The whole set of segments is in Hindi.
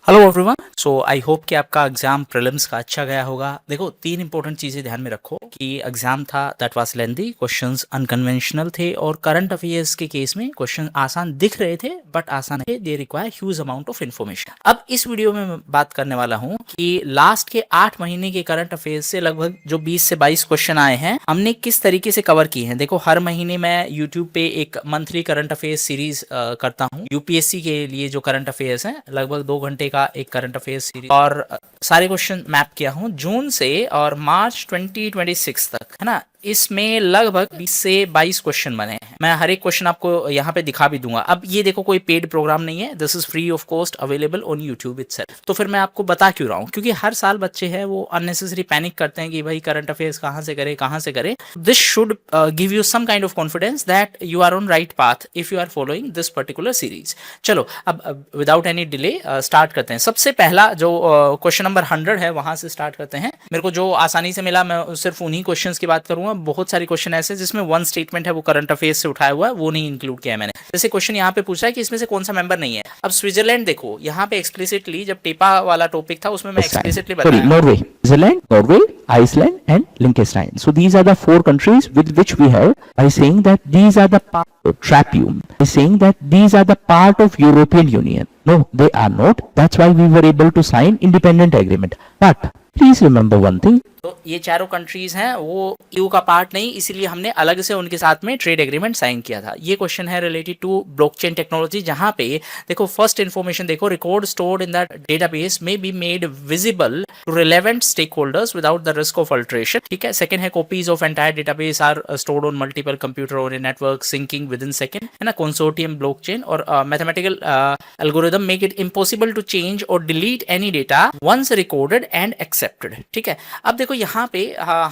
Hello everyone. So I hope कि आपका एग्जाम प्रीलिम्स का अच्छा गया होगा। देखो, तीन इंपॉर्टेंट चीजें ध्यान में रखो कि एग्जाम था that was lengthy, questions unconventional थे और करंट अफेयर्स के केस में क्वेश्चन आसान दिख रहे थे बट आसान थे, they require huge amount of information. अब इस वीडियो में मैं बात करने वाला हूँ कि लास्ट के 8 महीने के करंट अफेयर्स से लगभग जो 20 से 22 क्वेश्चन आए हैं हमने किस तरीके से कवर किए हैं। देखो, हर महीने मैं यूट्यूब पे एक मंथली करंट अफेयर्स सीरीज करता हूँ यूपीएससी के लिए। जो करंट अफेयर्स हैं लगभग 2 घंटे का एक करंट अफेयर्स सीरीज, और सारे क्वेश्चन मैप किया हूं जून से और मार्च 2026 तक, है ना। इसमें लगभग 20 से 22 क्वेश्चन बने हैं। मैं हर एक क्वेश्चन आपको यहाँ पे दिखा भी दूंगा। अब ये देखो, कोई पेड प्रोग्राम नहीं है, this is free of cost available on YouTube itself. तो फिर मैं आपको बता क्यों रहा हूँ, क्योंकि हर साल बच्चे हैं वो अननेसेसरी पैनिक करते हैं कि भाई करंट अफेयर्स कहाँ से करें कहाँ से करें। This should give you some kind of confidence that you are on right path if you are following this particular series. चलो, अब विदाउट एनी डिले स्टार्ट करते हैं। सबसे पहला जो क्वेश्चन नंबर 100 है वहां से स्टार्ट करते हैं। मेरे को जो आसानी से मिला मैं सिर्फ उन्हीं क्वेश्चंस की बात करूंगा। बहुत सारे क्वेश्चन ऐसे जिसमें वन स्टेटमेंट है वो करंट अफेयर्स से उठाया हुआ है, वो नहीं इंक्लूड किया है मैंने। जैसे क्वेश्चन यहाँ पे पूछा है कि इसमें से कौन सा मेंबर नहीं है। अब स्विट्जरलैंड देखो, यहाँ पे एक्सप्लिसिटली जब टेपा वाला टॉपिक था उसमें मैं एक्सप्लिसिटली बताया। Norway, Switzerland, Norway, Iceland, and Liechtenstein. So these are the 4 countries with which we have, by saying that these are the part of Trapium, by saying that these are the part of European Union. No, they are not. That's why we were able to sign independent agreement. But please remember one thing. तो ये चारों कंट्रीज हैं वो ईयू का पार्ट नहीं, इसीलिए हमने अलग से उनके साथ में ट्रेड एग्रीमेंट साइन किया था। ये क्वेश्चन है रिलेटेड टू ब्लॉकचेन टेक्नोलॉजी, जहां पे देखो फर्स्ट इन्फॉर्मेशन देखो, record stored in that database में be made visible to relevant stakeholders without the risk of alteration. ठीक है। सेकंड है copies of entire database are stored on multiple computer और in network syncing with in second, है ना। कंसोर्टियम ब्लॉकचेन और mathematical algorithm make it impossible to change और delete any data once recorded and accepted. ठीक है। अब देखो यहाँ पे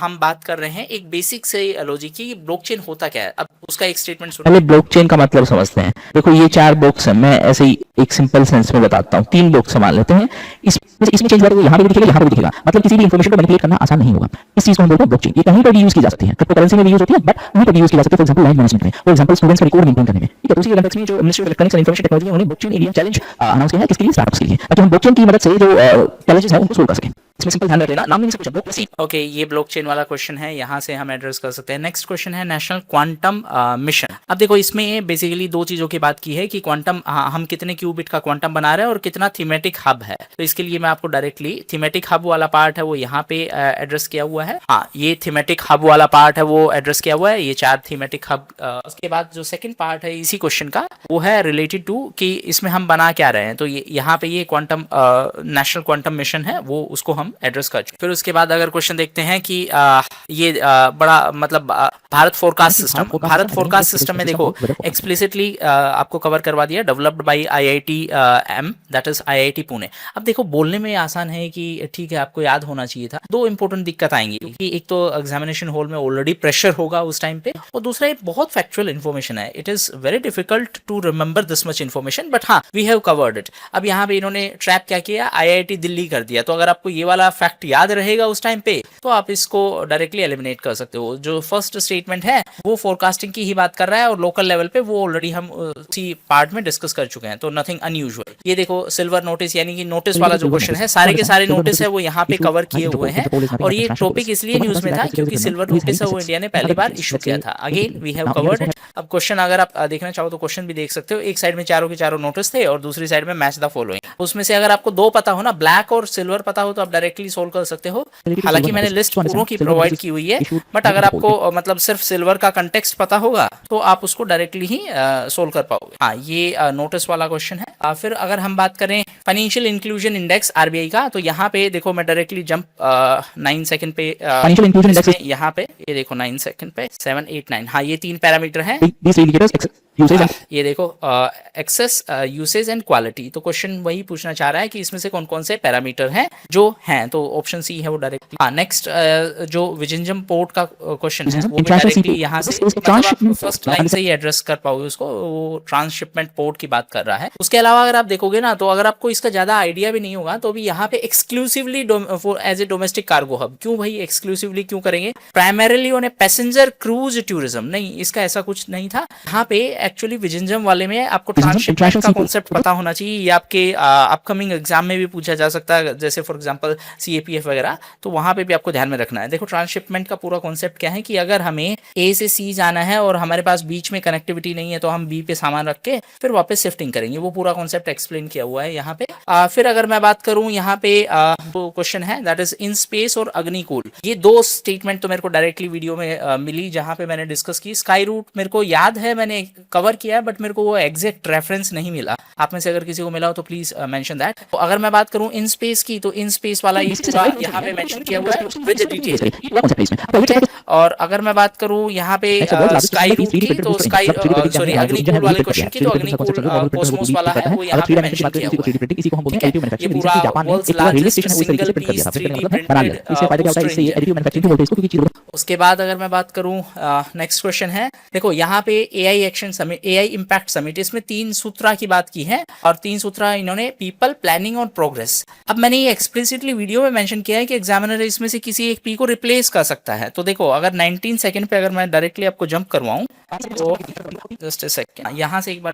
हम बात कर रहे हैं एक बेसिक से लॉजिक की, ब्लॉकचेन होता क्या है। अब उसका एक स्टेटमेंट सुनो। पहले ब्लॉकचेन का मतलब समझते हैं। देखो, ये 4 बॉक्स हैं, मैं ऐसे ही एक सिंपल सेंस में बताता हूँ। 3 बॉक्स मान लेते हैं। इसमें चेंज हुआ यहाँ पे भी दिखेगा, यहाँ पे भी दिखेगा। मतलब किसी भी इंफॉर्मेशन को मैनिपुलेट करना आसान नहीं होगा। इस चीज को हम बोलते हैं ब्लॉकचेन। ये कहीं पर भी यूज की जा सकती है, क्रिप्टोकरेंसी में भी यूज होती है, बट वहीं पर भी यूज की जा सकती है। फॉर एग्जांपल लाइव मैनेजमेंट में, फॉर एग्जांपल स्टूडेंट्स का रिकॉर्ड मेंटेन करने में। ठीक है। तो उसी कंटेक्स्ट में जो ministry of electronics and information technology उन्होंने ब्लॉकचेन एरिया चैलेंज अनाउंस किया है, किसके लिए? स्टार्टअप्स के लिए, ताकि हम ब्लॉकचेन की मदद से जो चैलेंजेस है उनको सोल्व कर सकें। इसमें सिंपल ध्यान रख लेना, नाम नहीं से कुछ। ओके, ये ब्लॉकचेन वाला क्वेश्चन है, यहाँ से हम एड्रेस कर सकते हैं। नेक्स्ट क्वेश्चन है नेशनल क्वांटम मिशन। अब देखो, इसमें बेसिकली 2 चीजों की बात की है कि क्वांटम हम कितने क्यूबिट का क्वांटम बना रहे हैं और कितना थीमेटिक हब है। तो इसके लिए मैं आपको डायरेक्टली थीमेटिक हब वाला पार्ट है वो यहाँ पे एड्रेस किया हुआ है। हाँ, ये थीमेटिक हब वाला पार्ट है वो एड्रेस किया हुआ है, ये 4 थीमेटिक हब। उसके बाद जो सेकंड पार्ट है इसी क्वेश्चन का वो है रिलेटेड टू कि इसमें हम बना क्या रहे हैं। तो यहाँ पे ये क्वांटम नेशनल क्वांटम मिशन है वो, उसको हम एड्रेस कर चुके। फिर उसके बाद अगर क्वेश्चन देखते हैं कि ये बड़ा मतलब Bharat forecast system. Bharat forecast system में देखो एक्सप्लिसिटली आपको कवर करवा दिया, developed by IIT M, that is IIT Pune. अब देखो, बोलने में आसान है कि ठीक है आपको याद होना चाहिए था। 2 इंपॉर्टेंट दिक्कत आएंगी, क्योंकि एक तो एग्जामिनेशन हॉल में ऑलरेडी प्रेशर होगा उस टाइम पे, और दूसरा ये बहुत फैक्चुअल इन्फॉर्मेशन है। It is very difficult to remember this much information, but हाँ वी हैव कवर्ड इट। अब यहाँ पे इन्होंने ट्रैप क्या किया, आईआईटी दिल्ली कर दिया। तो अगर आपको ये वाला फैक्ट याद रहेगा उस टाइम पे तो आप इसको डायरेक्टली एलिमिनेट कर सकते हो। जो फर्स्ट स्टेटमेंट है वो फोरकास्टिंग की ही बात कर रहा है और लोकल लेवल पे वो ऑलरेडी हम उसी पार्ट में डिस्कस कर चुके हैं, तो नथिंग अनयूजुअल। ये देखो सिल्वर नोटिस, यानी कि नोटिस वाला जो क्वेश्चन है, सारे के सारे नोटिस है वो यहाँ पे कवर किए हुए हैं। और ये टॉपिक इसलिए न्यूज में था क्योंकि सिल्वर नोटिस है वो इंडिया ने पहली बार इशू किया था। Again we have covered it. अब क्वेश्चन अगर आप देखना चाहो तो क्वेश्चन भी देख सकते हो। एक साइड में चारों के चारों नोटिस थे और दूसरी साइड में मैच द फॉलोइंग। उसमें से अगर आपको 2 पता हो ना, ब्लैक और सिल्वर पता हो, तो आप डायरेक्टली सोल्व कर सकते हो। हालांकि मैंने लिस्ट पूरों की प्रोवाइड की हुई है, बट अगर आपको मतलब सिर्फ सिल्वर का कंटेक्स्ट पता होगा तो आप उसको डायरेक्टली ही सोल्व कर पाओगे। हाँ, ये नोटिस वाला क्वेश्चन है। फिर अगर हम बात करें फाइनेंशियल इंक्लूजन इंडेक्स आरबीआई का, तो यहाँ पे देखो मैं डायरेक्टली जंप 9 सेकंड पे फाइनेंशियल इंक्लूजन इंडेक्स, यहाँ पे ये देखो 9 सेकंड पे 7 8 9। हाँ, ये 3 पैरामीटर हैं। ये देखो एक्सेस, यूसेज एंड क्वालिटी। तो क्वेश्चन वही पूछना चाह रहा है कि इसमें से कौन कौन से पैरामीटर हैं जो हैं, तो ऑप्शन सी है वो डायरेक्टली। हाँ, नेक्स्ट जो विजिंजम पोर्ट का क्वेश्चन है वो डायरेक्टली यहाँ से फर्स्ट लाइन से ही एड्रेस कर पाओगे उसको। वो ट्रांसशिपमेंट पोर्ट की बात कर रहा है। उसके अलावा अगर आप देखोगे ना, तो अगर आपको इसका ज्यादा आइडिया भी नहीं होगा तो भी यहाँ पे exclusively as a domestic cargo hub. क्यों भाई एक्सक्लूसिवली क्यों करेंगे? Primarily on a passenger cruise tourism, नहीं इसका ऐसा कुछ नहीं था। यहाँ पे एक्चुअली विजनजम वाले में आपको Visionjam ट्रांसशिपमेंट International का Seafood कॉन्सेप्ट पता होना चाहिए। ये आपके अपकमिंग एग्जाम में भी पूछा जा सकता है, जैसे फॉर एग्जांपल सीएपीएफ वगैरह, तो वहां पे भी आपको ध्यान में रखना है। देखो ट्रांसशिपमेंट का पूरा कॉन्सेप्ट क्या है कि अगर हमें ए से सी जाना है और हमारे पास बीच में कनेक्टिविटी नहीं है, तो हम बी पे सामान रख के फिर वापस शिफ्टिंग करेंगे। वो पूरा कॉन्सेप्ट एक्सप्लेन किया हुआ है यहाँ पे। फिर अगर मैं बात करूँ यहाँ पे वो क्वेश्चन है दैट इज इन स्पेस और अग्निकूल। ये दो स्टेटमेंट तो मेरे को डायरेक्टली वीडियो में मिली जहां पे मैंने डिस्कस की। स्काई रूट मेरे को याद है मैंने कवर किया है, बट मेरे को वो एग्जैक्ट रेफरेंस नहीं मिला। आप में से अगर किसी को मिला हो तो प्लीज मेंशन दैट। तो अगर मैं बात करूं इन स्पेस की, तो इन स्पेस वाला ये पूरा यहाँ पे मेंशन किया हुआ है विद डिटेल। और अगर मैं बात करूं यहाँ पे स्काई रूट की, तो स्काई सॉरी अग्निकूल वाले क्वेश्चन की, तो अग्निकूल कॉस्मोस वाला है वो यहाँ पे मेंशन किया हुआ है। ठीक है, ये पूरा world's largest single piece 3D printed. उसके बाद अगर मैं बात करूं नेक्स्ट क्वेश्चन है, देखो यहाँ पे AI action summit, AI impact summit, इसमें 3 सूत्रा की बात की है और 3 सूत्रा इन्होंने पीपल, प्लानिंग और प्रोग्रेस। अब मैंने ये एक्सप्लिसिटली वीडियो में मेंशन किया है कि एग्जामिनर इसमें से किसी एक पी को रिप्लेस कर सकता है। तो देखो अगर 19 सेकंड पे अगर मैं डायरेक्टली आपको जंप करवाऊं, तो जस्ट अ सेकंड यहाँ से एक बार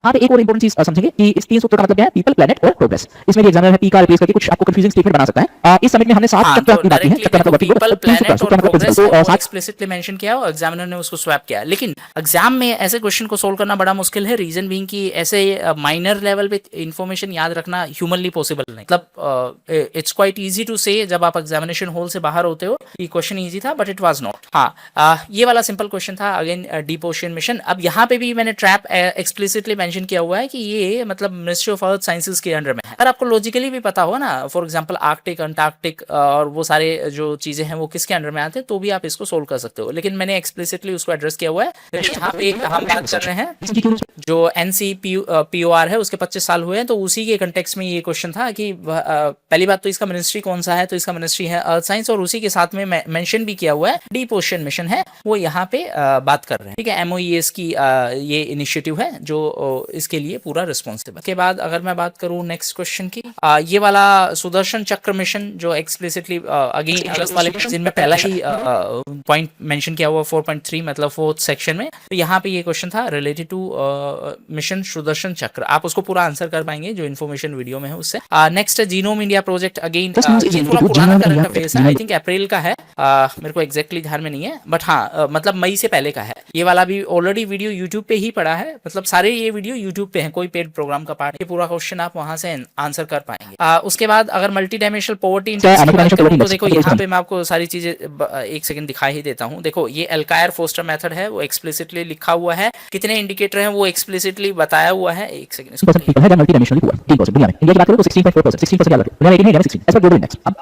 हाँ, तो एक और इंपॉर्टेंट चीज समझेंगे कि इस 3 सूत्रों का मतलब क्या है, पीपल, प्लैनेट और प्रोग्रेस। इसमें एग्जामिनर है पी का रिप्लेस करके कुछ आपको कंफ्यूजिंग स्टेटमेंट बना सकता है। इस समिट में हमने 7 चक्र की बात की है। चक्र मतलब पीपल, प्लैनेट और प्रोग्रेस तो को एक्सप्लिसिटली मेंशन किया और एग्जामिनर ने उसको स्वैप किया। लेकिन एग्जाम में ऐसे क्वेश्चन को सोल्व करना बड़ा मुश्किल है। रीजन बीइंग कि ऐसे माइनर लेवल पे इंफॉर्मेशन याद रखना ह्यूमनली पॉसिबल नहीं। मतलब इट्स क्वाइट इजी टू से जब आप एग्जामिनेशन हॉल से बाहर होते हो ये क्वेश्चन इजी था, बट इट वाज नॉट। हाँ, ये वाला सिंपल क्वेश्चन था अगेन डीप ओशन मिशन। अब यहाँ पे भी मैंने ट्रैप एक्सप्लिसिटली मेंशन किया हुआ है कि ये मतलब मिनिस्ट्री ऑफ अर्थ साइंसेज के अंडर में है। अगर आपको लॉजिकली भी पता हो ना, फॉर एग्जांपल आर्कटिक, अंटार्कटिक और वो सारे जो चीजें हैं वो किसके अंडर में आते हैं, तो भी आप इसको सोल्व कर सकते हो। लेकिन मैंने एक्सप्लिसिटली उसको एड्रेस किया हुआ है। यहाँ पे हम बात कर रहे हैं जो NCPOR है उसके 25 साल हुए हैं, तो उसी के कंटेक्स्ट में ये क्वेश्चन था कि पहली बात तो इसका मिनिस्ट्री कौन सा है, तो इसका मिनिस्ट्री है अर्थ साइंस, और उसी के साथ में मेंशन भी किया हुआ है डीप ओशन मिशन है वो यहाँ पे बात कर रहे हैं। ठीक है, MOES की ये इनिशिएटिव है जो इसके लिए पूरा रिस्पॉन्सिबल। के बाद अगर मैं बात करूं नेक्स्ट क्वेश्चन की, ये वाला सुदर्शन चक्र मिशन जो एक्सप्लिसिटली अगेन वाले जिनमें पहला ही पॉइंट मेंशन किया हुआ 4.3 मतलब 4th सेक्शन में, तो यहाँ पे ये क्वेश्चन था रिलेटेड टू मिशन सुदर्शन चक्र। आप उसको पूरा आंसर कर पाएंगे जो इन्फॉर्मेशन वीडियो में है उससे। Next genome India project, again ये थोड़ा पुराना करंट अफेयर्स है, आई थिंक अप्रैल का है, मेरे को एग्जैक्टली ध्यान में नहीं है, बट हाँ मतलब मई से पहले का है। ये वाला भी ऑलरेडी वीडियो यूट्यूब पे ही पड़ा है, मतलब सारे ये वीडियो यूट्यूब पे है, कोई पेड प्रोग्राम का पार्ट। ये पूरा क्वेश्चन आप वहां से आंसर कर पाएंगे। उसके बाद अगर मल्टी डायमेंशनल पॉवर्टी इंडेक्स की बात करूं, तो देखो यहाँ पे मैं आपको सारी चीजें एक सेकंड दिखा ही देता हूँ। देखो ये एल्कायर फोस्टर मेथड है, वो एक्सप्लिसिटली लिखा हुआ है, कितने इंडिकेटर हैं वो एक्सप्लिसिटली बताया हुआ है। एक सेकंड इसको मल्टी डायमेंशनली पुअर 3% दुनिया में। इंडिया की बात करें तो 16.4%, 16% याद रखो। दुनिया में 18 है, 16 ऐसा ग्लोबल इंडेक्स। अब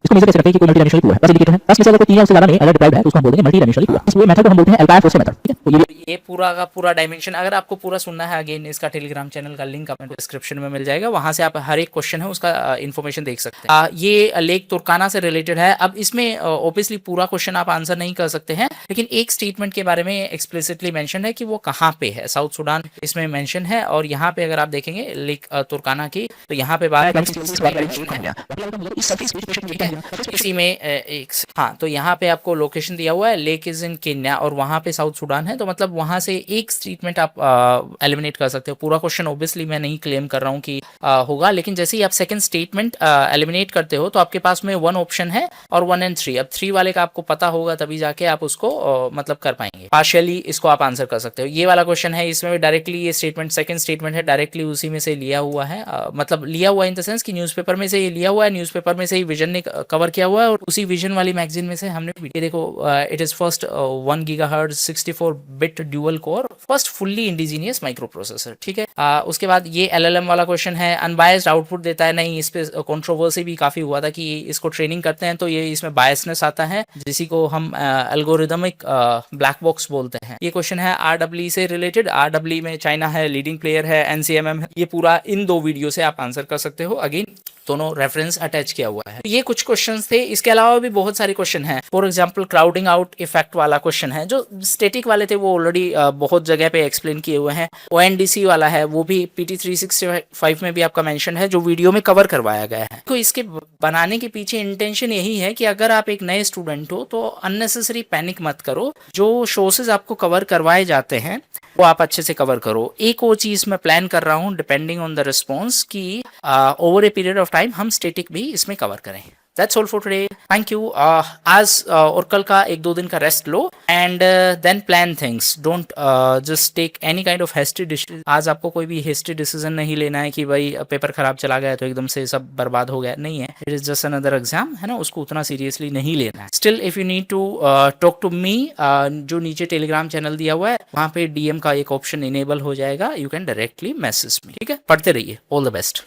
इसको मेजर कैसे करते हैं कि कोई मल्टी डायमेंशनली पुअर है? बस इंडिकेटर है, बस इससे अगर कोई 3 या उससे ज्यादा नहीं अलग डिप्राइव्ड है तो उसको हम बोलते हैं मल्टी डायमेंशनली पुअर। इस पूरे मेथड को हम बोलते हैं एल्कायर फोस्टर मेथड। ठीक है, तो ये पूरा का पूरा डायमेंशन अगर आपको पूरा सुनना है, अगेन इसका टेलीग्राम चैनल का लिंक आपको डिस्क्रिप्शन में मिल जाएगा, वहां से आप हर एक क्वेश्चन है उसका इन्फॉर्मेशन देख सकते हैं। ये लेक तुर्काना से रिलेटेड है। अब इसमें ऑब्वियसली पूरा क्वेश्चन आप आंसर नहीं कर सकते हैं, लेकिन एक स्टेटमेंट के बारे में एक्सप्लिसिटली मेंशन है कि वो कहाँ पे है, साउथ सुडान इसमें मेंशन है। और यहाँ पे अगर आप देखेंगे लेक तुर्काना की, तो यहाँ पे बात इसी में एक हाँ, तो यहाँ पे आपको लोकेशन दिया हुआ है, लेक इज इन केन्या और वहाँ पे साउथ सुडान है, तो मतलब वहाँ से एक स्टेटमेंट आप एलिमिनेट कर सकते हो। पूरा क्वेश्चन ऑब्वियसली मैं नहीं क्लेम कर रहा हूँ कि होगा, लेकिन जैसे ही आप सेकंड स्टेटमेंट एलिमिनेट करते हो तो आपके पास में 1 ऑप्शन है और 1 and 3। अब 3 वाले का आपको पता होगा तभी जाके आप उसको मतलब कर पाएंगे, पार्शियली इसको आप आंसर कर सकते हो। ये वाला क्वेश्चन है, इसमें भी डायरेक्टली ये स्टेटमेंट सेकंड स्टेटमेंट है, डायरेक्टली उसी में से लिया हुआ है, मतलब लिया हुआ इन द सेंस कि न्यूज़पेपर में से ये लिया हुआ है, न्यूज़पेपर में से ही विजन ने कवर किया हुआ है और उसी विजन वाली मैगजीन में से हमने ये देखो it is first 1 GHz 64-bit dual core first fully indigenous micro processor. ठीक है, उसके बाद ये LLM वाला क्वेश्चन है, अनबायस्ड आउटपुट देता है। नहीं, इस पे कंट्रोवर्सी भी काफी हुआ था कि इसको ट्रेनिंग करते हैं तो ये इसमें बायसनेस आता है, जिसी को हम एल्गोरिदमिक ब्लैक बॉक्स बोलते हैं। ये क्वेश्चन है REE से रिलेटेड। REE में चाइना है, लीडिंग प्लेयर है, NCMM है। ये पूरा इन 2 वीडियो से आप आंसर कर सकते हो। अगेन दोनों रेफरेंस अटैच किया हुआ है। ये कुछ क्वेश्चंस थे, इसके अलावा भी बहुत सारे क्वेश्चन हैं। For example crowding out effect वाला क्वेश्चन है, जो स्टैटिक वाले थे वो ऑलरेडी बहुत जगह पे एक्सप्लेन किए हुए हैं। ONDC वाला है, वो भी PT 365 में भी आपका मेंशन है, जो वीडियो में कवर करवाया गया है। तो इसके बनाने के पीछे इंटेंशन यही है कि अगर आप एक नए स्टूडेंट हो तो अननेसेसरी पैनिक मत करो, जो सोर्सेज आपको कवर करवाए जाते हैं वो आप अच्छे से कवर करो। एक और चीज मैं प्लान कर रहा हूँ डिपेंडिंग ऑन द रिस्पॉन्स कि over a period of time हम स्टैटिक भी इसमें कवर करें। That's all for today. Thank you. आज और कल का 1-2 दिन का रेस्ट लो and then plan things. Don't just take any kind of hasty decision. आज आपको कोई भी हेस्टी डिसीजन नहीं लेना है कि भाई पेपर खराब चला गया तो एकदम से सब बर्बाद हो गया, नहीं है। It is just another exam, है ना, उसको उतना सीरियसली नहीं लेना है। Still if you need to talk to me, जो नीचे टेलीग्राम चैनल दिया हुआ है वहाँ पे DM का एक ऑप्शन इनेबल हो जाएगा, you can directly message me, ठीक है। पढ़ते रहिए, ऑल द बेस्ट।